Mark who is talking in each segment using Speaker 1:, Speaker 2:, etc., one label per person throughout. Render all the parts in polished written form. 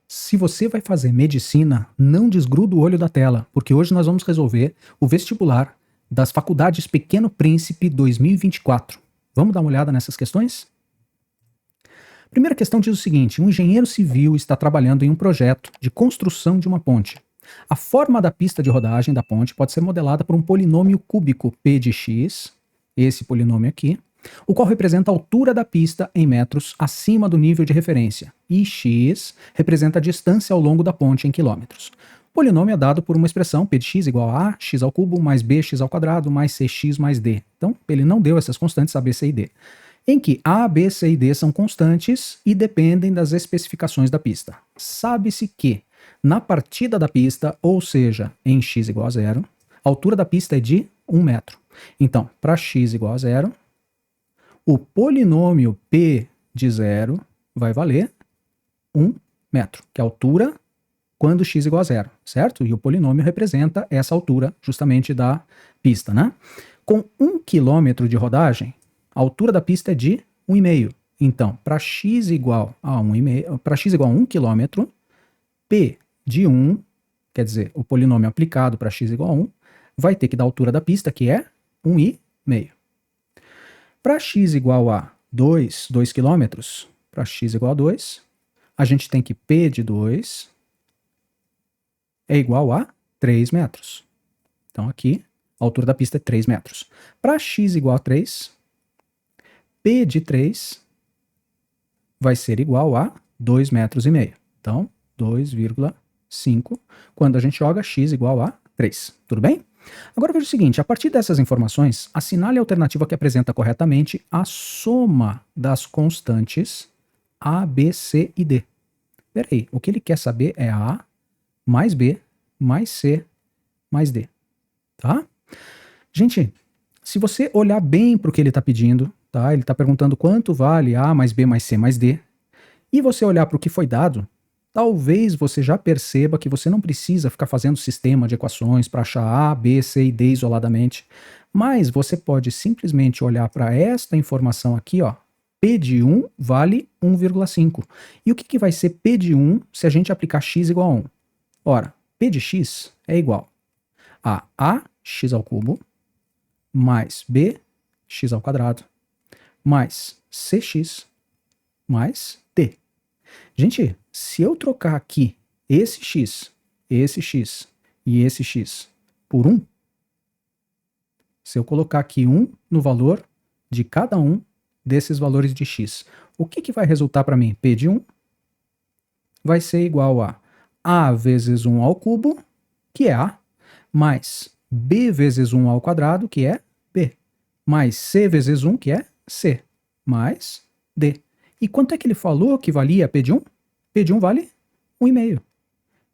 Speaker 1: Se você vai fazer medicina, não desgruda o olho da tela, porque hoje nós vamos resolver o vestibular das faculdades Pequeno Príncipe 2024. Vamos dar uma olhada nessas questões? Primeira questão diz o seguinte: um engenheiro civil está trabalhando em um projeto de construção de uma ponte. A forma da pista de rodagem da ponte pode ser modelada por um polinômio cúbico p de x, esse polinômio aqui, o qual representa a altura da pista em metros acima do nível de referência, e x representa a distância ao longo da ponte em quilômetros. O polinômio é dado por uma expressão p de x igual a x ao cubo mais bx ao quadrado mais cx mais d. Então, ele não deu essas constantes a, b, c e d, em que a, b, c e d são constantes e dependem das especificações da pista. Sabe-se que, na partida da pista, ou seja, em x igual a zero, a altura da pista é de 1 metro. Então, para x igual a zero, o polinômio p de zero vai valer 1 metro, que é a altura quando x igual a zero, certo? E o polinômio representa essa altura justamente da pista, né? Com 1 quilômetro de rodagem, a altura da pista é de 1,5. Então, para x igual a 1,5, para x igual a 1 quilômetro, p de 1, quer dizer, o polinômio aplicado para x igual a 1, vai ter que dar a altura da pista, que é 1,5. Para x igual a 2 km, para x igual a 2, a gente tem que p de 2 é igual a 3 metros. Então aqui, a altura da pista é 3 metros. Para x igual a 3, p de 3 vai ser igual a 2,5 metros. Então, 2,5 quando a gente joga x igual a 3. Tudo bem? Agora veja o seguinte: a partir dessas informações, assinale a alternativa que apresenta corretamente a soma das constantes a, b, c e d. Peraí, o que ele quer saber é a mais b mais c mais d. Tá? Gente, se você olhar bem para o que ele está pedindo, tá? Ele está perguntando quanto vale a mais b mais c mais d, e você olhar para o que foi dado, talvez você já perceba que você não precisa ficar fazendo sistema de equações para achar A, B, C e D isoladamente, mas você pode simplesmente olhar para esta informação aqui, ó, P de 1 vale 1,5. E o que vai ser P de 1 se a gente aplicar x igual a 1? Ora, P de x é igual a ax ao cubo mais bx ao quadrado mais cx mais d. Gente, se eu trocar aqui esse x e esse x por 1, se eu colocar aqui 1 no valor de cada um desses valores de x, o que vai resultar para mim? P de 1 vai ser igual a vezes 1 ao cubo, que é a, mais b vezes 1 ao quadrado, que é b, mais c vezes 1, que é c, mais d. E quanto é que ele falou que valia P de 1? P de 1 vale 1,5.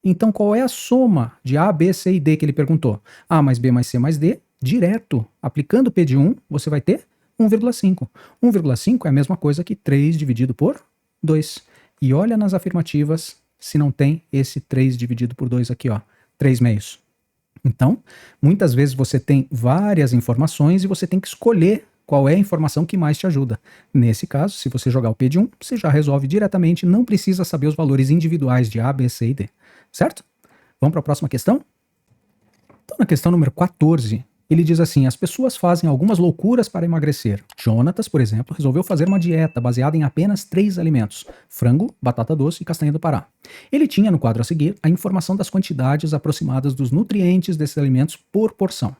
Speaker 1: Então, qual é a soma de A, B, C e D que ele perguntou? A mais B mais C mais D, direto. Aplicando P de 1, você vai ter 1,5. 1,5 é a mesma coisa que 3 dividido por 2. E olha nas afirmativas se não tem esse 3 dividido por 2 aqui, ó, 3 meios. Então, muitas vezes você tem várias informações e você tem que escolher qual é a informação que mais te ajuda. Nesse caso, se você jogar o P de 1, você já resolve diretamente, não precisa saber os valores individuais de A, B, C e D. Certo? Vamos para a próxima questão? Então, na questão número 14, ele diz assim: as pessoas fazem algumas loucuras para emagrecer. Jonatas, por exemplo, resolveu fazer uma dieta baseada em apenas 3 alimentos: frango, batata doce e castanha do Pará. Ele tinha no quadro a seguir a informação das quantidades aproximadas dos nutrientes desses alimentos por porção.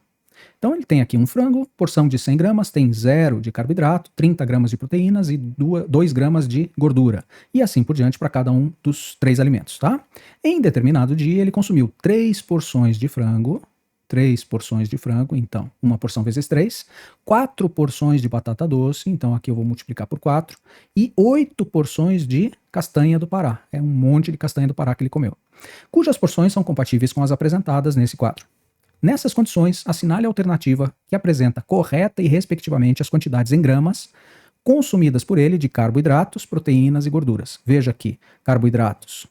Speaker 1: Então ele tem aqui um frango, porção de 100 gramas, tem 0 de carboidrato, 30 gramas de proteínas e 2 gramas de gordura. E assim por diante para cada um dos 3 alimentos, tá? Em determinado dia ele consumiu 3 porções de frango, então uma porção vezes 3, 4 porções de batata doce, então aqui eu vou multiplicar por 4, e 8 porções de castanha do Pará. É um monte de castanha do Pará que ele comeu, cujas porções são compatíveis com as apresentadas nesse quadro. Nessas condições, assinale a alternativa que apresenta correta e respectivamente as quantidades em gramas consumidas por ele de carboidratos, proteínas e gorduras. Veja que carboidratos,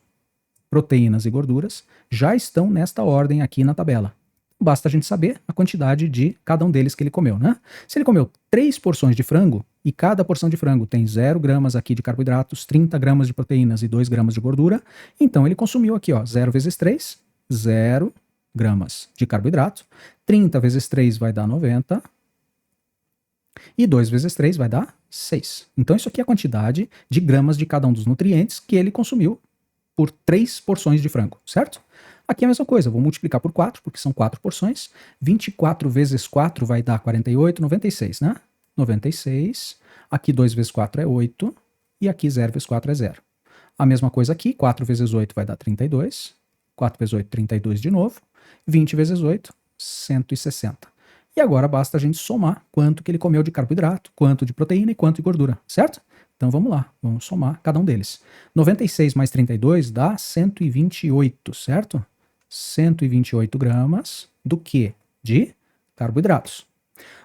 Speaker 1: proteínas e gorduras já estão nesta ordem aqui na tabela. basta a gente saber a quantidade de cada um deles que ele comeu, né? Se ele comeu 3 porções de frango, e cada porção de frango tem 0 gramas aqui de carboidratos, 30 gramas de proteínas e 2 gramas de gordura, então ele consumiu aqui, ó, 0 vezes 3, 0 gramas de carboidrato, 30 vezes 3 vai dar 90, e 2 vezes 3 vai dar 6. Então isso aqui é a quantidade de gramas de cada um dos nutrientes que ele consumiu por 3 porções de frango, certo? Aqui é a mesma coisa, vou multiplicar por 4, porque são 4 porções. 24 vezes 4 vai dar 48, 96, né? 96. Aqui 2 vezes 4 é 8. E aqui 0 vezes 4 é 0. A mesma coisa aqui, 4 vezes 8 vai dar 32. 4 vezes 8, 32 de novo. 20 vezes 8, 160. E agora basta a gente somar quanto que ele comeu de carboidrato, quanto de proteína e quanto de gordura, certo? Então vamos lá, vamos somar cada um deles. 96 mais 32 dá 128, certo? 128 gramas do que? De carboidratos.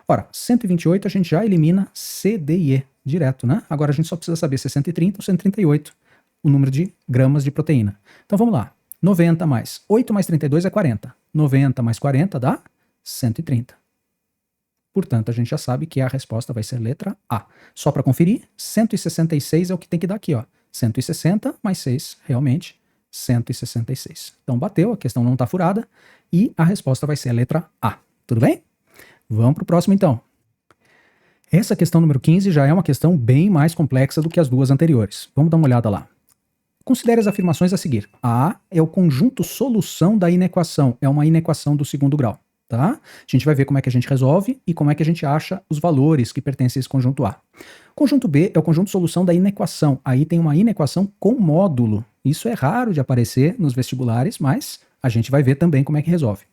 Speaker 1: Ora, 128 a gente já elimina C, D e E direto, né? Agora a gente só precisa saber se é 130 ou 138 o número de gramas de proteína. Então vamos lá. 90 mais 8 mais 32 é 40. 90 mais 40 dá 130. Portanto, a gente já sabe que a resposta vai ser letra A. Só para conferir, 166 é o que tem que dar aqui, ó. 160 mais 6, realmente, 166. Então bateu, a questão não está furada e a resposta vai ser a letra A. Tudo bem? Vamos para o próximo então. Essa questão número 15 já é uma questão bem mais complexa do que as duas anteriores. Vamos dar uma olhada lá. Considere as afirmações a seguir. A é o conjunto solução da inequação, é uma inequação do segundo grau. Tá? A gente vai ver como é que a gente resolve e como é que a gente acha os valores que pertencem a esse conjunto A. Conjunto B é o conjunto solução da inequação. Aí tem uma inequação com módulo. Isso é raro de aparecer nos vestibulares, mas a gente vai ver também como é que resolve.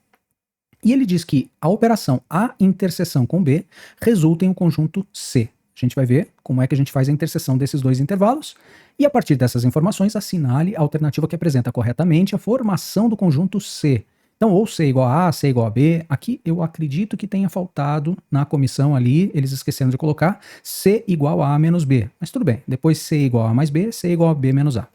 Speaker 1: E ele diz que a operação A interseção com B resulta em um conjunto C. A gente vai ver como é que a gente faz a interseção desses dois intervalos e a partir dessas informações assinale a alternativa que apresenta corretamente a formação do conjunto C. Então, ou C igual a A, C igual a B, aqui eu acredito que tenha faltado na comissão ali, eles esqueceram de colocar C igual a A menos B. Mas tudo bem, depois C igual a A mais B, C igual a B menos A.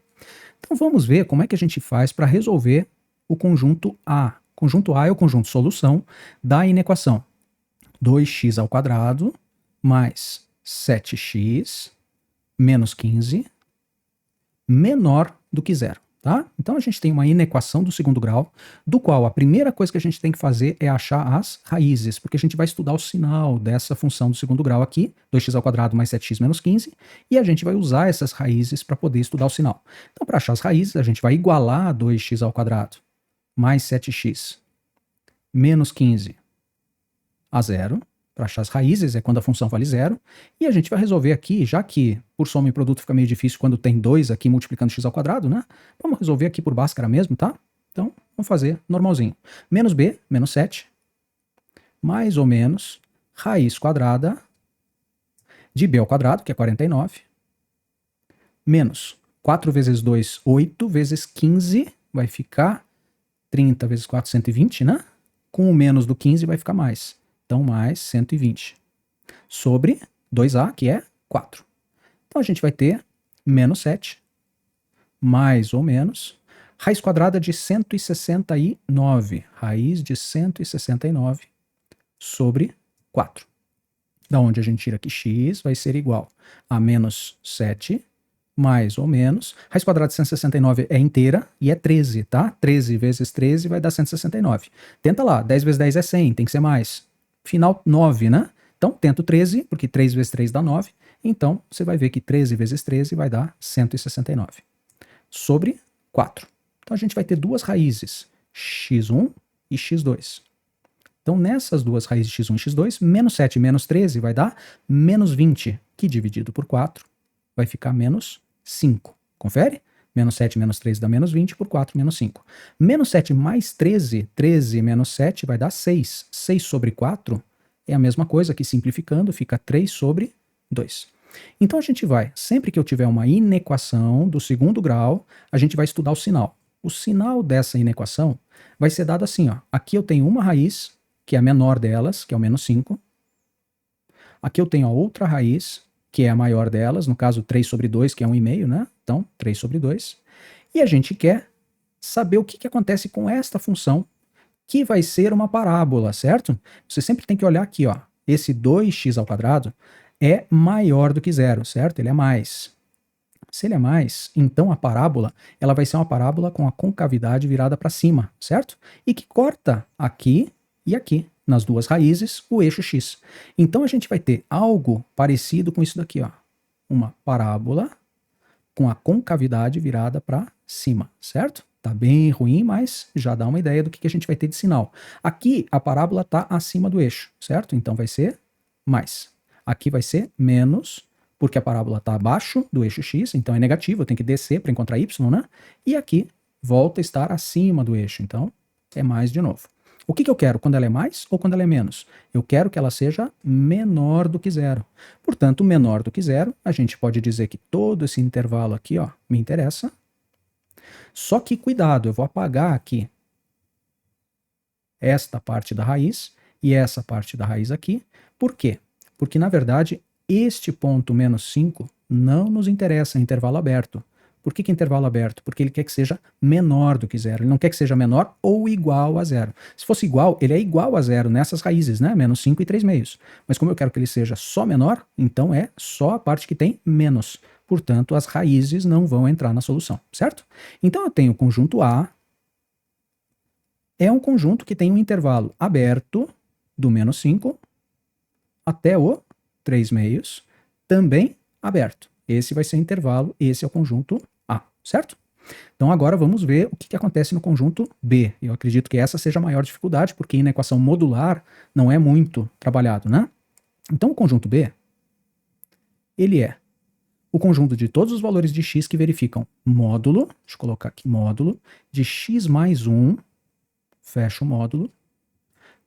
Speaker 1: Então vamos ver como é que a gente faz para resolver o conjunto A. O conjunto A é o conjunto solução da inequação 2x ao quadrado mais 7x menos 15 menor do que zero. Tá? Então a gente tem uma inequação do segundo grau, do qual a primeira coisa que a gente tem que fazer é achar as raízes, porque a gente vai estudar o sinal dessa função do segundo grau aqui, 2x ao quadrado mais 7x menos 15, e a gente vai usar essas raízes para poder estudar o sinal. Então para achar as raízes, a gente vai igualar 2x ao quadrado mais 7x menos 15 a zero. Para achar as raízes é quando a função vale zero. E a gente vai resolver aqui, já que por soma e produto fica meio difícil quando tem 2 aqui multiplicando x ao quadrado, né? Vamos resolver aqui por Bhaskara mesmo, tá? Então, vamos fazer normalzinho. Menos b, menos 7, mais ou menos raiz quadrada de b ao quadrado, que é 49, menos 4 vezes 2, 8, vezes 15, vai ficar 30 vezes 4, 120, né? Com o menos do 15 vai ficar mais. Então, mais 120. Sobre 2a, que é 4. Então, a gente vai ter menos 7, mais ou menos, raiz quadrada de 169. Raiz de 169 sobre 4. Da onde a gente tira que x vai ser igual a menos 7, mais ou menos. Raiz quadrada de 169 é inteira e é 13, tá? 13 vezes 13 vai dar 169. Tenta lá, 10 vezes 10 é 100, tem que ser mais. Final 9, né? Então, tento 13, porque 3 vezes 3 dá 9. Então, você vai ver que 13 vezes 13 vai dar 169. Sobre 4. Então, a gente vai ter duas raízes, x1 e x2. Então, nessas duas raízes x1 e x2, menos 7 e menos 13 vai dar menos 20, que dividido por 4 vai ficar menos 5. Confere? Menos 7 menos 13 dá menos 20, por 4 menos 5. Menos 7 mais 13, 13 menos 7 vai dar 6. 6 sobre 4 é a mesma coisa que simplificando fica 3 sobre 2. Então a gente vai, sempre que eu tiver uma inequação do segundo grau, a gente vai estudar o sinal. O sinal dessa inequação vai ser dado assim, ó. Aqui eu tenho uma raiz, que é a menor delas, que é o menos 5. Aqui eu tenho a outra raiz, que é a maior delas, no caso 3 sobre 2, que é 1,5, né? Então, 3 sobre 2. E a gente quer saber o que acontece com esta função que vai ser uma parábola, certo? Você sempre tem que olhar aqui, ó. Esse 2x² é maior do que zero, certo? Ele é mais. Se ele é mais, então a parábola ela vai ser uma parábola com a concavidade virada para cima, certo? E que corta aqui e aqui, nas duas raízes, o eixo x. Então a gente vai ter algo parecido com isso daqui, ó. Uma parábola com a concavidade virada para cima, certo? Tá bem ruim, mas já dá uma ideia do que a gente vai ter de sinal. Aqui a parábola está acima do eixo, certo? Então vai ser mais. Aqui vai ser menos, porque a parábola está abaixo do eixo x, então é negativo, eu tenho que descer para encontrar y, né? E aqui volta a estar acima do eixo, então é mais de novo. O que eu quero? Quando ela é mais ou quando ela é menos? Eu quero que ela seja menor do que zero. Portanto, menor do que zero, a gente pode dizer que todo esse intervalo aqui, ó, me interessa. Só que cuidado, eu vou apagar aqui esta parte da raiz e essa parte da raiz aqui. Por quê? Porque, na verdade, este ponto menos 5 não nos interessa em intervalo aberto. Por que intervalo aberto? Porque ele quer que seja menor do que zero. Ele não quer que seja menor ou igual a zero. Se fosse igual, ele é igual a zero nessas raízes, né? Menos 5 e 3 meios. Mas como eu quero que ele seja só menor, então é só a parte que tem menos. Portanto, as raízes não vão entrar na solução, certo? Então eu tenho o conjunto A, é um conjunto que tem um intervalo aberto do menos 5 até o 3 meios, também aberto. Esse vai ser o intervalo, esse é o conjunto A, certo? Então agora vamos ver o que acontece no conjunto B. Eu acredito que essa seja a maior dificuldade, porque na equação modular não é muito trabalhado, né? Então o conjunto B, ele é o conjunto de todos os valores de x que verificam módulo, deixa eu colocar aqui módulo, de x mais 1, fecha o módulo,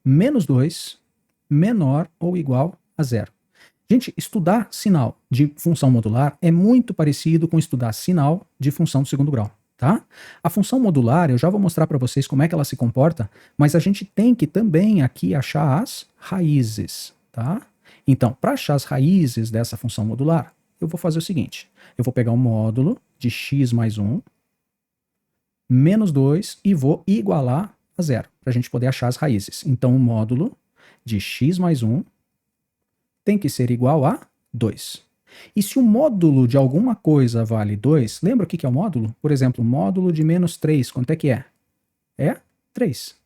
Speaker 1: menos 2, menor ou igual a zero. Gente, estudar sinal de função modular é muito parecido com estudar sinal de função do segundo grau, tá? A função modular, eu já vou mostrar para vocês como é que ela se comporta, mas a gente tem que também aqui achar as raízes, tá? Então, para achar as raízes dessa função modular, eu vou fazer o seguinte, eu vou pegar o módulo de x mais 1, menos 2 e vou igualar a zero, para a gente poder achar as raízes. Então, o módulo de x mais 1 tem que ser igual a 2. E se o módulo de alguma coisa vale 2, lembra o que é o módulo? Por exemplo, o módulo de menos 3, quanto é que é? É 3.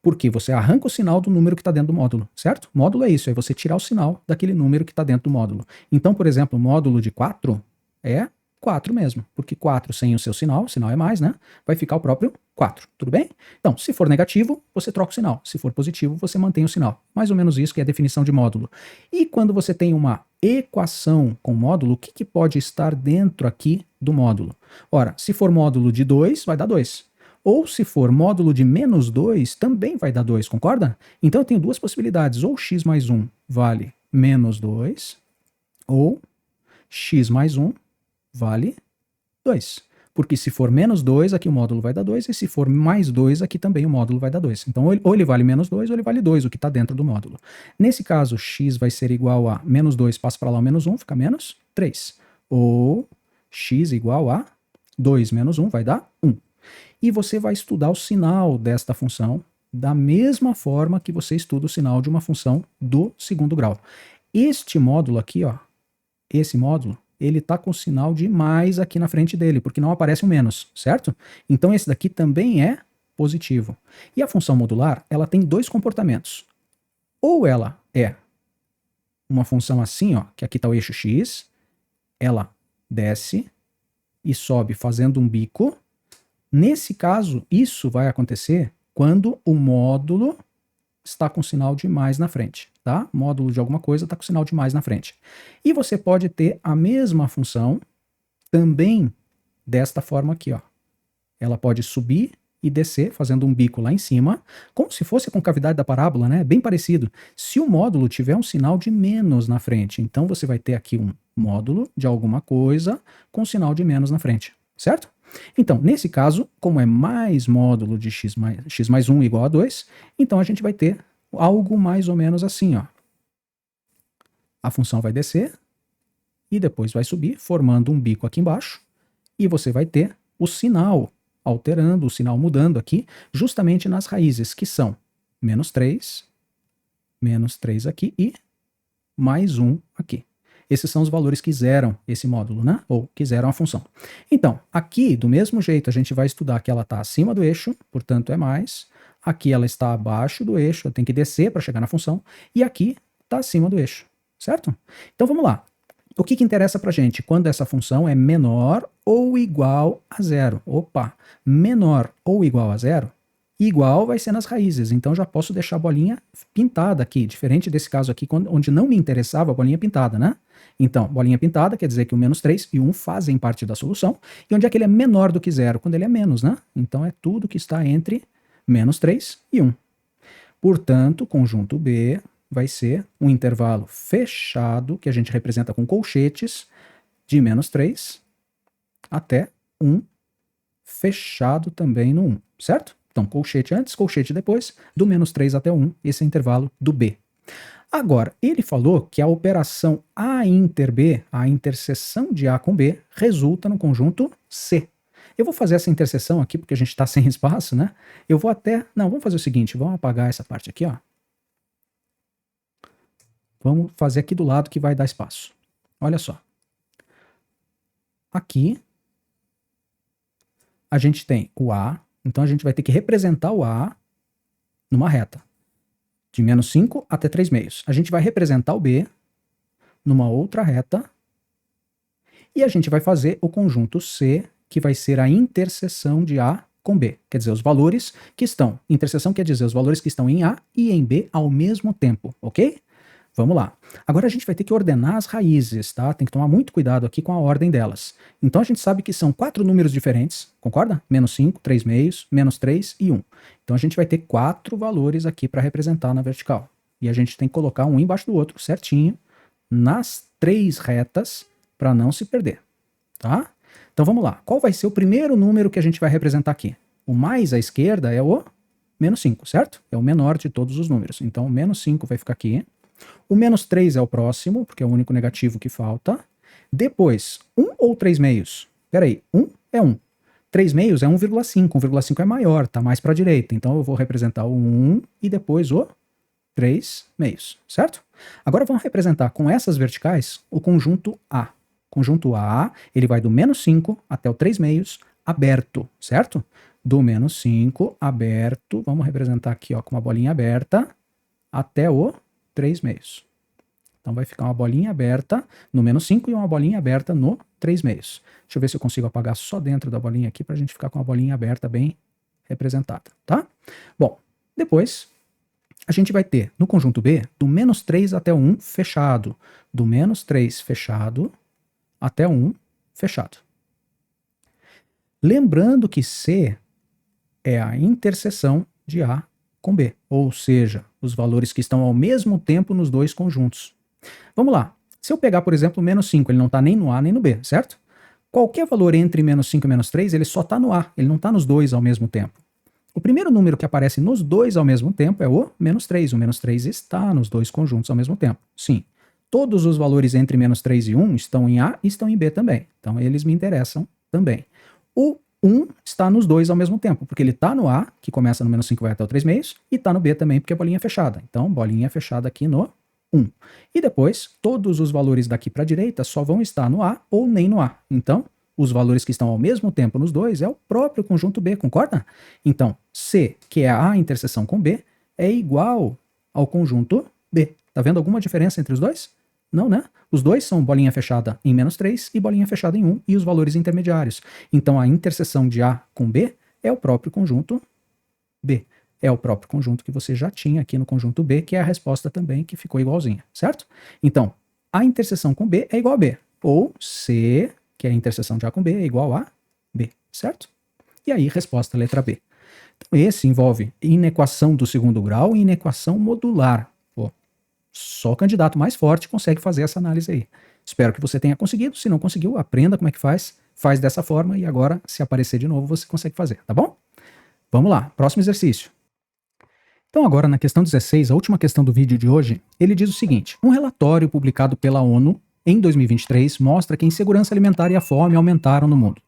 Speaker 1: Porque você arranca o sinal do número que está dentro do módulo, certo? Módulo é isso, é você tirar o sinal daquele número que está dentro do módulo. Então, por exemplo, o módulo de 4 é 4 mesmo, porque 4 sem o sinal é mais, né? Vai ficar o próprio 4, tudo bem? Então, se for negativo, você troca o sinal. Se for positivo, você mantém o sinal. Mais ou menos isso que é a definição de módulo. E quando você tem uma equação com módulo, o que pode estar dentro aqui do módulo? Ora, se for módulo de 2, vai dar 2. Ou se for módulo de menos 2, também vai dar 2, concorda? Então eu tenho duas possibilidades, ou x mais 1 vale menos 2, ou x mais 1 vale 2. Porque se for menos 2, aqui o módulo vai dar 2, e se for mais 2, aqui também o módulo vai dar 2. Então ou ele vale menos 2, ou ele vale 2, o que está dentro do módulo. Nesse caso, x vai ser igual a menos 2, passa para lá o menos 1, fica menos 3. Ou x igual a 2 menos 1 vai dar 1. E você vai estudar o sinal desta função da mesma forma que você estuda o sinal de uma função do segundo grau. Este módulo aqui, ó, esse módulo, ele está com o sinal de mais aqui na frente dele, porque não aparece um menos, certo? Então esse daqui também é positivo. E a função modular, ela tem dois comportamentos. Ou ela é uma função assim, ó, que aqui está o eixo x, ela desce e sobe fazendo um bico. Nesse caso, isso vai acontecer quando o módulo está com sinal de mais na frente, tá? Módulo de alguma coisa está com sinal de mais na frente. E você pode ter a mesma função também desta forma aqui, ó. Ela pode subir e descer, fazendo um bico lá em cima, como se fosse a concavidade da parábola, né? Bem parecido. Se o módulo tiver um sinal de menos na frente, então você vai ter aqui um módulo de alguma coisa com sinal de menos na frente, certo? Então, nesse caso, como é mais módulo de x mais 1 igual a 2, então a gente vai ter algo mais ou menos assim, ó. A função vai descer e depois vai subir, formando um bico aqui embaixo, e você vai ter o sinal alterando, o sinal mudando aqui, justamente nas raízes, que são menos 3 aqui e mais 1 aqui. Esses são os valores que zeram esse módulo, né? Ou que zeram a função. Então, aqui, do mesmo jeito, a gente vai estudar que ela está acima do eixo, portanto é mais. Aqui ela está abaixo do eixo, eu tenho que descer para chegar na função. E aqui está acima do eixo, certo? Então vamos lá. O que interessa para a gente? Quando essa função é menor ou igual a zero. Opa, menor ou igual a zero? Igual vai ser nas raízes, então já posso deixar a bolinha pintada aqui, diferente desse caso aqui, onde não me interessava a bolinha pintada, né? Então, bolinha pintada quer dizer que o menos 3 e 1 fazem parte da solução, e onde é que ele é menor do que zero? Quando ele é menos, né? Então é tudo que está entre menos 3 e 1. Portanto, conjunto B vai ser um intervalo fechado, que a gente representa com colchetes, de menos 3 até 1, fechado também no 1, certo? Então, colchete antes, colchete depois, do menos 3 até 1, esse é o intervalo do B. Agora, ele falou que a operação A inter B, a interseção de A com B, resulta no conjunto C. Eu vou fazer essa interseção aqui, porque a gente está sem espaço, né? Eu vou até... Não, vamos fazer o seguinte, vamos apagar essa parte aqui, ó. Vamos fazer aqui do lado que vai dar espaço. Olha só. Aqui, a gente tem o A, então a gente vai ter que representar o A numa reta, de menos 5 até 3 meios. A gente vai representar o B numa outra reta, e a gente vai fazer o conjunto C, que vai ser a interseção de A com B. Quer dizer, os valores que estão... Interseção quer dizer os valores que estão em A e em B ao mesmo tempo, ok? Vamos lá. Agora a gente vai ter que ordenar as raízes, tá? Tem que tomar muito cuidado aqui com a ordem delas. Então a gente sabe que são 4 números diferentes, concorda? Menos 5, 3 meios, menos 3 e 1. Então a gente vai ter 4 valores aqui para representar na vertical. E a gente tem que colocar um embaixo do outro, certinho, nas 3 retas, para não se perder, tá? Então vamos lá. Qual vai ser o primeiro número que a gente vai representar aqui? O mais à esquerda é o menos 5, certo? É o menor de todos os números. Então o menos 5 vai ficar aqui. O menos 3 é o próximo, porque é o único negativo que falta. Depois, 1 ou 3 meios? Peraí, 1 é 1. 3 meios é 1,5. 1,5 é maior, tá mais para a direita. Então eu vou representar o 1 e depois o 3 meios, certo? Agora vamos representar com essas verticais o conjunto A. Conjunto A, ele vai do menos 5 até o 3 meios aberto, certo? Do menos 5 aberto, vamos representar aqui ó, com uma bolinha aberta, até o 3 meios. Então vai ficar uma bolinha aberta no menos 5 e uma bolinha aberta no 3 meios. Deixa eu ver se eu consigo apagar só dentro da bolinha aqui para a gente ficar com a bolinha aberta bem representada, tá? Bom, depois a gente vai ter no conjunto B do menos 3 até o 1 fechado. Do menos 3 fechado até o 1 fechado. Lembrando que C é a interseção de A com B, ou seja, os valores que estão ao mesmo tempo nos dois conjuntos. Vamos lá. Se eu pegar, por exemplo, o menos 5, ele não está nem no A nem no B, certo? Qualquer valor entre menos 5 e menos 3, ele só está no A, ele não está nos dois ao mesmo tempo. O primeiro número que aparece nos dois ao mesmo tempo é o menos 3. O menos 3 está nos dois conjuntos ao mesmo tempo. Sim. Todos os valores entre menos 3 e 1 estão em A e estão em B também. Então eles me interessam também. O 1 está nos dois ao mesmo tempo, porque ele está no A, que começa no menos 5 e vai até o 3 meios, e está no B também, porque é bolinha fechada. Então, bolinha fechada aqui no 1. E depois, todos os valores daqui para a direita só vão estar no A ou nem no A. Então, os valores que estão ao mesmo tempo nos dois é o próprio conjunto B, concorda? Então, C, que é a interseção com B, é igual ao conjunto B. Tá vendo alguma diferença entre os dois? Não, né? Os dois são bolinha fechada em menos 3 e bolinha fechada em 1 e os valores intermediários. Então a interseção de A com B é o próprio conjunto B. É o próprio conjunto que você já tinha aqui no conjunto B, que é a resposta também que ficou igualzinha, certo? Então, a interseção com B é igual a B. Ou C, que é a interseção de A com B, é igual a B, certo? E aí, resposta letra B. Então esse envolve inequação do segundo grau e inequação modular. Só o candidato mais forte consegue fazer essa análise aí. Espero que você tenha conseguido. Se não conseguiu, aprenda como é que faz. Faz dessa forma e agora, se aparecer de novo, você consegue fazer, tá bom? Vamos lá, próximo exercício. Então agora na questão 16, a última questão do vídeo de hoje, ele diz o seguinte: um relatório publicado pela ONU em 2023 mostra que a insegurança alimentar e a fome aumentaram no mundo.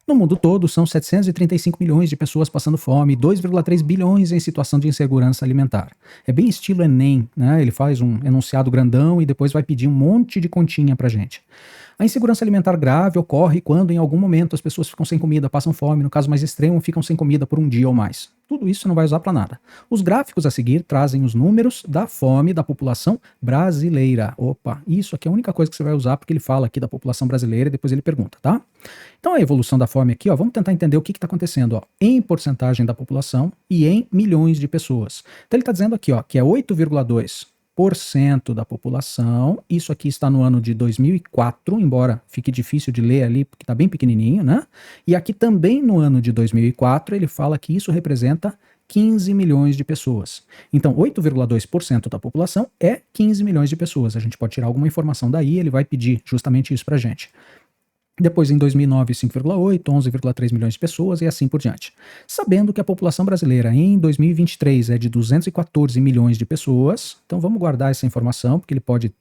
Speaker 1: No mundo todo, são 735 milhões de pessoas passando fome, 2,3 bilhões em situação de insegurança alimentar. É bem estilo Enem, né? Ele faz um enunciado grandão e depois vai pedir um monte de continha pra gente. A insegurança alimentar grave ocorre quando, em algum momento, as pessoas ficam sem comida, passam fome, no caso mais extremo, ficam sem comida por um dia ou mais. Tudo isso você não vai usar para nada. Os gráficos a seguir trazem os números da fome da população brasileira. Opa, isso aqui é a única coisa que você vai usar porque ele fala aqui da população brasileira e depois ele pergunta, tá? Então a evolução da fome aqui, ó, vamos tentar entender o que está acontecendo, ó, em porcentagem da população e em milhões de pessoas. Então ele está dizendo aqui, ó, que é 8,2% da população. Isso aqui está no ano de 2004, embora fique difícil de ler ali porque está bem pequenininho, né? E aqui também no ano de 2004 ele fala que isso representa 15 milhões de pessoas. Então, 8,2% da população é 15 milhões de pessoas. A gente pode tirar alguma informação daí, ele vai pedir justamente isso pra gente. Depois, em 2009, 5,8, 11,3 milhões de pessoas e assim por diante. Sabendo que a população brasileira em 2023 é de 214 milhões de pessoas, então vamos guardar essa informação, porque ele pode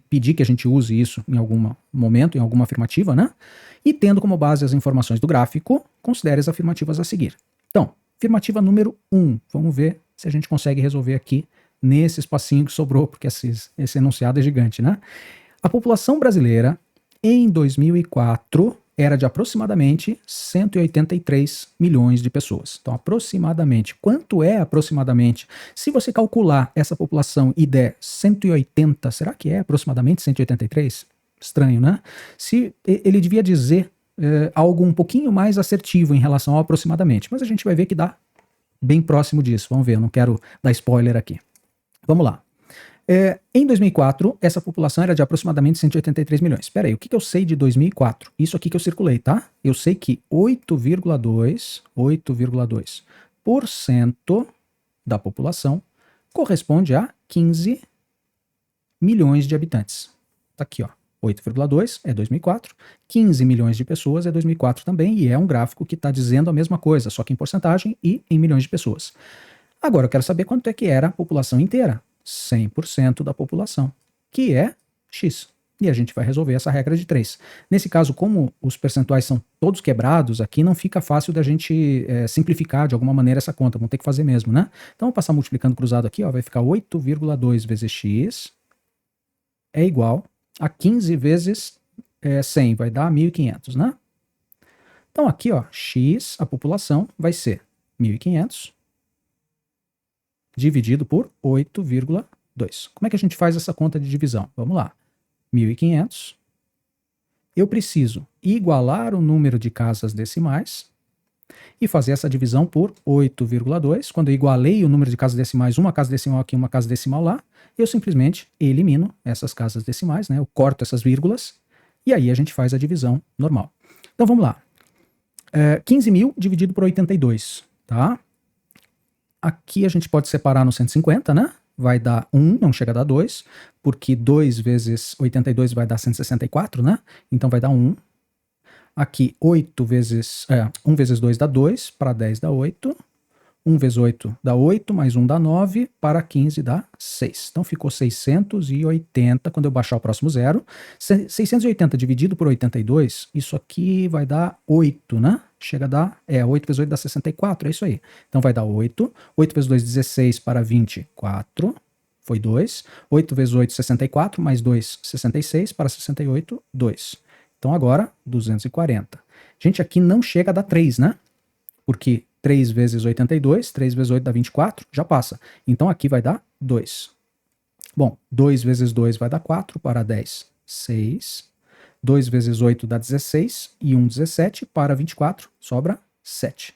Speaker 1: pedir que a gente use isso em algum momento, em alguma afirmativa, né? E tendo como base as informações do gráfico, considere as afirmativas a seguir. Então, afirmativa número 1, vamos ver se a gente consegue resolver aqui nesse espacinho que sobrou, porque esse enunciado é gigante, né? A população brasileira em 2004 era de aproximadamente 183 milhões de pessoas. Então, aproximadamente. Quanto é aproximadamente? Se você calcular essa população e der 180, será que é aproximadamente 183? Estranho, né? Se ele devia dizer algo um pouquinho mais assertivo em relação ao aproximadamente, mas a gente vai ver que dá bem próximo disso. Vamos ver, eu não quero dar spoiler aqui. Vamos lá. Em 2004, essa população era de aproximadamente 183 milhões. Espera aí, o que eu sei de 2004? Isso aqui que eu circulei, tá? Eu sei que 8,2% da população corresponde a 15 milhões de habitantes. Tá aqui, ó. 8,2 é 2004, 15 milhões de pessoas é 2004 também, e é um gráfico que está dizendo a mesma coisa, só que em porcentagem e em milhões de pessoas. Agora eu quero saber quanto é que era a população inteira. 100% da população, que é X. E a gente vai resolver essa regra de 3. Nesse caso, como os percentuais são todos quebrados, aqui não fica fácil da gente simplificar de alguma maneira essa conta, vamos ter que fazer mesmo, né? Então, vou passar multiplicando cruzado aqui, ó, vai ficar 8,2 vezes X é igual a 15 vezes 100, vai dar 1.500, né? Então, aqui, ó, X, a população, vai ser 1.500 dividido por 8,2. Como é que a gente faz essa conta de divisão? Vamos lá. 1.500. Eu preciso igualar o número de casas decimais e fazer essa divisão por 8,2. Quando eu igualei o número de casas decimais, uma casa decimal aqui, uma casa decimal lá, eu simplesmente elimino essas casas decimais, né? Eu corto essas vírgulas e aí a gente faz a divisão normal. Então vamos lá. 15.000 dividido por 82, tá? Aqui a gente pode separar no 150, né? Vai dar 1, não chega a dar 2, porque 2 vezes 82 vai dar 164, né? Então vai dar 1. Aqui 8 vezes, 1 vezes 2 dá 2, para 10 dá 8. 1 vezes 8 dá 8, mais 1 dá 9, para 15 dá 6. Então ficou 680 quando eu baixar o próximo zero. 680 dividido por 82, isso aqui vai dar 8, né? Chega a dar, 8 vezes 8 dá 64, é isso aí. Então vai dar 8. 8 vezes 2, 16 para 24, foi 2. 8 vezes 8, 64, mais 2, 66, para 68, 2. Então agora, 240. Gente, aqui não chega a dar 3, né? Porque 3 vezes 82, 3 vezes 8 dá 24, já passa. Então aqui vai dar 2. Bom, 2 vezes 2 vai dar 4, para 10, 6. 2 vezes 8 dá 16, e 1, 17, para 24, sobra 7.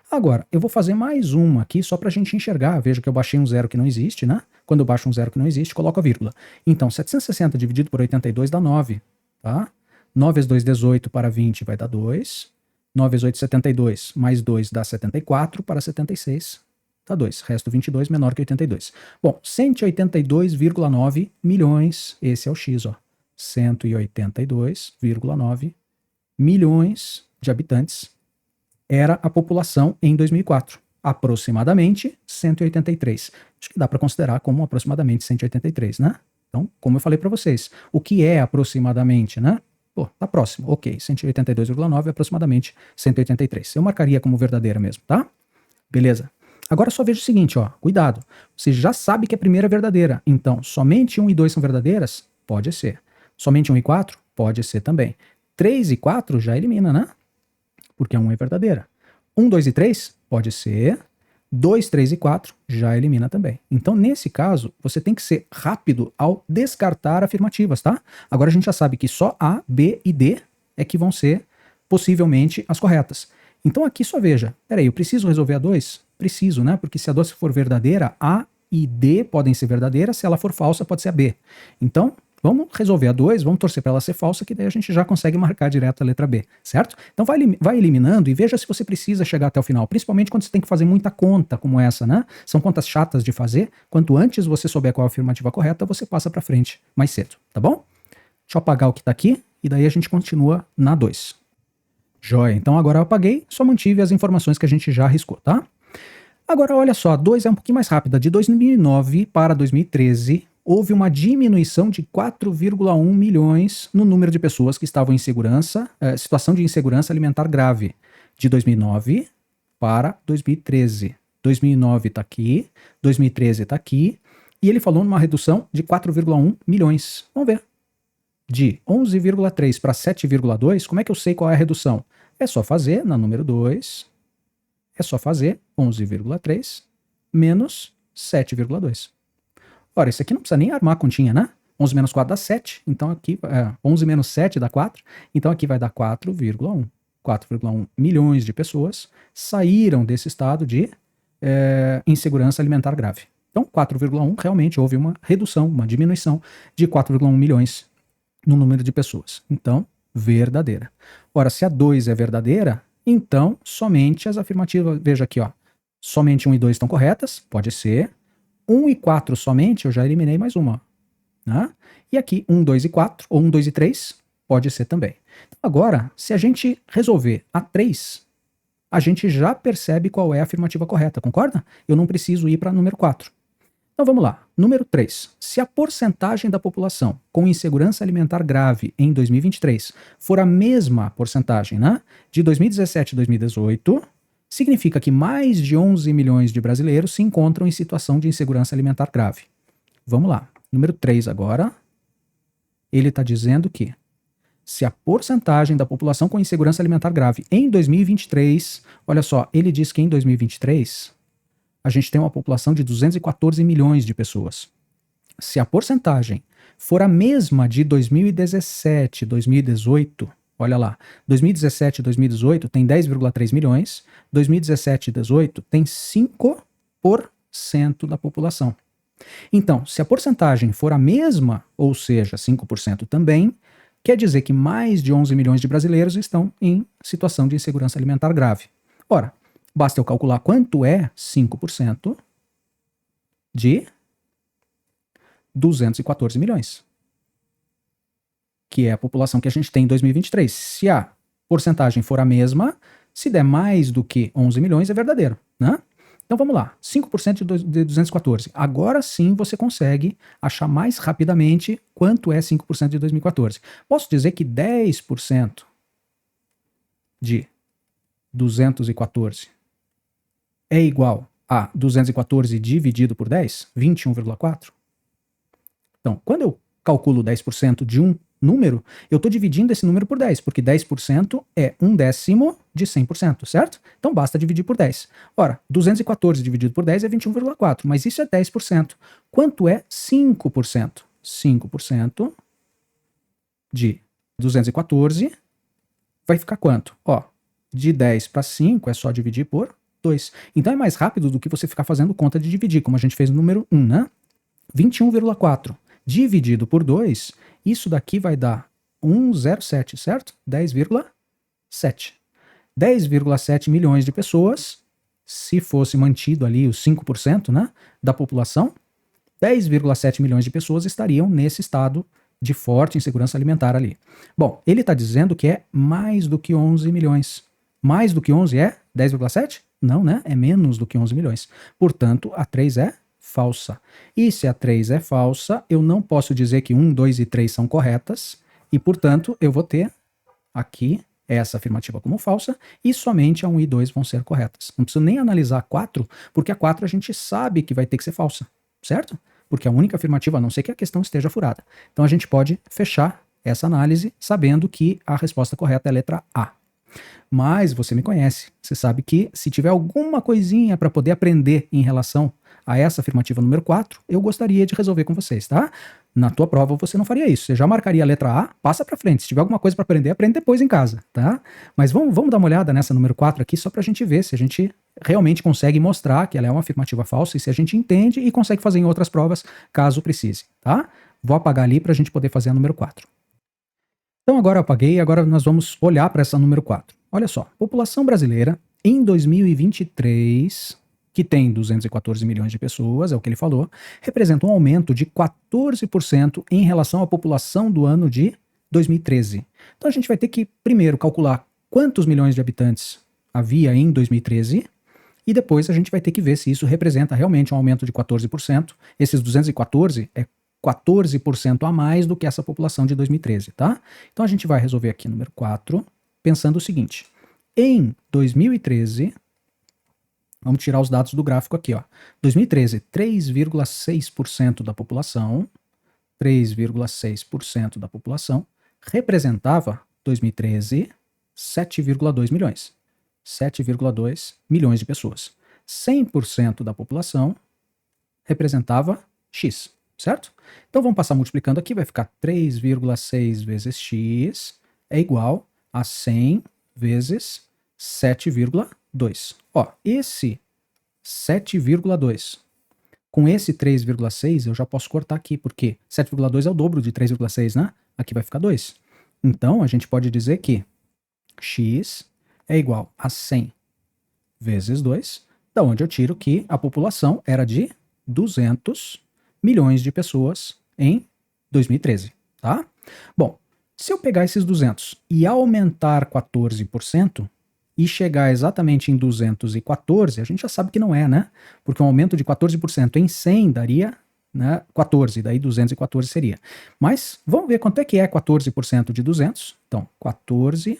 Speaker 1: Agora, eu vou fazer mais uma aqui só para a gente enxergar. Veja que eu baixei um zero que não existe, né? Quando eu baixo um zero que não existe, coloco a vírgula. Então, 760 dividido por 82 dá 9, tá? 9 vezes 2, 18, para 20 vai dar 2. 9 vezes 8, 72, mais 2 dá 74, para 76 dá 2. Resto 22, menor que 82. Bom, 182,9 milhões, esse é o X, ó. 182,9 milhões de habitantes era a população em 2004. Aproximadamente 183. Acho que dá para considerar como aproximadamente 183, né? Então, como eu falei para vocês, o que é aproximadamente, né? Pô, tá próximo. Ok, 182,9 é aproximadamente 183. Eu marcaria como verdadeira mesmo, tá? Beleza. Agora só veja o seguinte, ó, cuidado. Você já sabe que a primeira é verdadeira. Então, somente 1 e 2 são verdadeiras? Pode ser. Somente 1 e 4? Pode ser também. 3 e 4 já elimina, né? Porque a 1 é verdadeira. 1, 2 e 3? Pode ser. 2, 3 e 4 já elimina também. Então, nesse caso, você tem que ser rápido ao descartar afirmativas, tá? Agora a gente já sabe que só A, B e D é que vão ser possivelmente as corretas. Então aqui só veja, peraí, eu preciso resolver a 2? Preciso, né? Porque se a 2 for verdadeira, A e D podem ser verdadeiras, se ela for falsa, pode ser a B. Então, vamos resolver a 2, vamos torcer para ela ser falsa, que daí a gente já consegue marcar direto a letra B, certo? Então vai eliminando e veja se você precisa chegar até o final, principalmente quando você tem que fazer muita conta como essa, né? São contas chatas de fazer, quanto antes você souber qual é a afirmativa correta, você passa para frente mais cedo, tá bom? Deixa eu apagar o que está aqui e daí a gente continua na 2. Joia, então agora eu apaguei, só mantive as informações que a gente já arriscou, tá? Agora olha só, a 2 é um pouquinho mais rápida. De 2009 para 2013, houve uma diminuição de 4,1 milhões no número de pessoas que estavam em situação de insegurança alimentar grave. De 2009 para 2013. 2009 está aqui, 2013 está aqui, e ele falou numa redução de 4,1 milhões. Vamos ver. De 11,3 para 7,2, como é que eu sei qual é a redução? É só fazer, na número 2, é só fazer 11,3 menos 7,2. Ora, isso aqui não precisa nem armar a continha, né? 11 menos 4 dá 7, então aqui, 11 menos 7 dá 4, então aqui vai dar 4,1. 4,1 milhões de pessoas saíram desse estado de insegurança alimentar grave. Então, 4,1 realmente houve uma redução, uma diminuição de 4,1 milhões no número de pessoas. Então, verdadeira. Ora, se a 2 é verdadeira, então somente as afirmativas, veja aqui, ó, somente 1 e 2 estão corretas, pode ser. 1 e 4 somente, eu já eliminei mais uma. Né? E aqui, 1, 2 e 4, ou 1, 2 e 3, pode ser também. Então, agora, se a gente resolver a 3, a gente já percebe qual é a afirmativa correta, concorda? Eu não preciso ir para número 4. Então vamos lá. Número 3. Se a porcentagem da população com insegurança alimentar grave em 2023 for a mesma porcentagem, né, de 2017 e 2018, significa que mais de 11 milhões de brasileiros se encontram em situação de insegurança alimentar grave. Vamos lá. Número 3 agora. Ele está dizendo que se a porcentagem da população com insegurança alimentar grave em 2023, olha só, ele diz que em 2023 a gente tem uma população de 214 milhões de pessoas. Se a porcentagem for a mesma de 2017, 2018, olha lá, 2017 e 2018 tem 10,3 milhões, 2017 e 2018 tem 5% da população. Então, se a porcentagem for a mesma, ou seja, 5% também, quer dizer que mais de 11 milhões de brasileiros estão em situação de insegurança alimentar grave. Ora, basta eu calcular quanto é 5% de 214 milhões, que é a população que a gente tem em 2023. Se a porcentagem for a mesma, se der mais do que 11 milhões, é verdadeiro, né? Então vamos lá, 5% de 214. Agora sim você consegue achar mais rapidamente quanto é 5% de 2014. Posso dizer que 10% de 214 é igual a 214 dividido por 10, 21,4. Então, quando eu calculo 10% de um número, eu estou dividindo esse número por 10, porque 10% é 1/10 de 100%, certo? Então basta dividir por 10. Ora, 214 dividido por 10 é 21,4, mas isso é 10%. Quanto é 5%? 5% de 214 vai ficar quanto? Ó, de 10 para 5 é só dividir por 2. Então é mais rápido do que você ficar fazendo conta de dividir, como a gente fez no número 1, né? 21,4 dividido por 2, isso daqui vai dar 107, certo? 10,7. 10,7 milhões de pessoas, se fosse mantido ali os 5%, né, da população, 10,7 milhões de pessoas estariam nesse estado de forte insegurança alimentar ali. Bom, ele está dizendo que é mais do que 11 milhões. Mais do que 11 é 10,7? Não, né? É menos do que 11 milhões. Portanto, a 3 é falsa. E se a 3 é falsa, eu não posso dizer que 1, 2 e 3 são corretas. E, portanto, eu vou ter aqui essa afirmativa como falsa e somente a 1 e 2 vão ser corretas. Não preciso nem analisar a 4, porque a 4 a gente sabe que vai ter que ser falsa, certo? Porque a única afirmativa, a não ser que a questão esteja furada. Então a gente pode fechar essa análise sabendo que a resposta correta é a letra A. Mas você me conhece, você sabe que se tiver alguma coisinha para poder aprender em relação a essa afirmativa número 4, eu gostaria de resolver com vocês, tá? Na tua prova você não faria isso, você já marcaria a letra A, passa para frente, se tiver alguma coisa para aprender, aprende depois em casa, tá? Mas vamos dar uma olhada nessa número 4 aqui só para a gente ver se a gente realmente consegue mostrar que ela é uma afirmativa falsa e se a gente entende e consegue fazer em outras provas, caso precise, tá? Vou apagar ali para a gente poder fazer a número 4. Então agora eu apaguei e agora nós vamos olhar para essa número 4. Olha só, população brasileira em 2023, que tem 214 milhões de pessoas, é o que ele falou, representa um aumento de 14% em relação à população do ano de 2013. Então a gente vai ter que primeiro calcular quantos milhões de habitantes havia em 2013 e depois a gente vai ter que ver se isso representa realmente um aumento de 14%. Esses 214 é 14% a mais do que essa população de 2013, tá? Então a gente vai resolver aqui número 4, pensando o seguinte: em 2013, vamos tirar os dados do gráfico aqui, ó. 2013, 3,6% da população, 3,6% da população representava 2013 7,2 milhões. 7,2 milhões de pessoas. 100% da população representava X, certo? Então vamos passar multiplicando aqui, vai ficar 3,6 vezes X é igual a 100 vezes 7,2. Ó, esse 7,2 com esse 3,6 eu já posso cortar aqui, porque 7,2 é o dobro de 3,6, né? Aqui vai ficar 2. Então a gente pode dizer que X é igual a 100 vezes 2, da onde eu tiro que a população era de 200 milhões de pessoas em 2013, tá? Bom, se eu pegar esses 200 e aumentar 14% e chegar exatamente em 214, a gente já sabe que não é, né? Porque um aumento de 14% em 100 daria, né, 14, daí 214 seria. Mas vamos ver quanto é que é 14% de 200. Então, 14%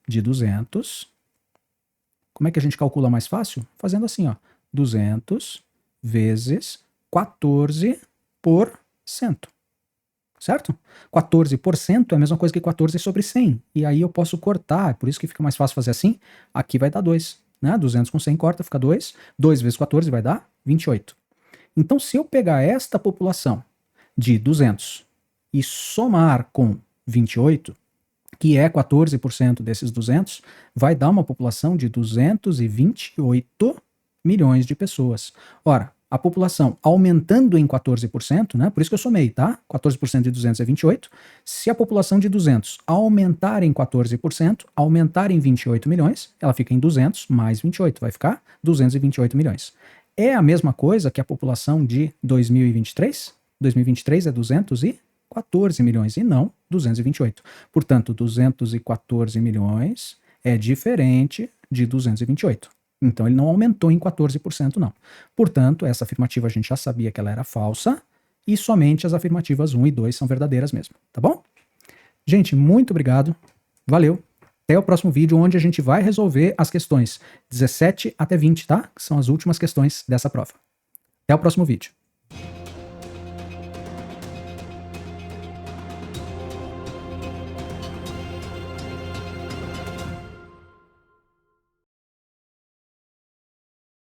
Speaker 1: de 200. Como é que a gente calcula mais fácil? Fazendo assim, ó, 200 vezes 14%, certo? 14% é a mesma coisa que 14 sobre 100, e aí eu posso cortar, por isso que fica mais fácil fazer assim, aqui vai dar 2, né? 200 com 100 corta, fica 2, 2 vezes 14 vai dar 28. Então se eu pegar esta população de 200 e somar com 28, que é 14% desses 200, vai dar uma população de 228 milhões de pessoas. Ora, a população aumentando em 14%, né? Por isso que eu somei, tá? 14% de 200 é 28. Se a população de 200 aumentar em 14%, aumentar em 28 milhões, ela fica em 200 mais 28, vai ficar 228 milhões. É a mesma coisa que a população de 2023? 2023 é 214 milhões e não 228. Portanto, 214 milhões é diferente de 228. Então ele não aumentou em 14% não. Portanto, essa afirmativa a gente já sabia que ela era falsa e somente as afirmativas 1 e 2 são verdadeiras mesmo, tá bom? Gente, muito obrigado, valeu. Até o próximo vídeo, onde a gente vai resolver as questões 17 até 20, tá? Que são as últimas questões dessa prova. Até o próximo vídeo.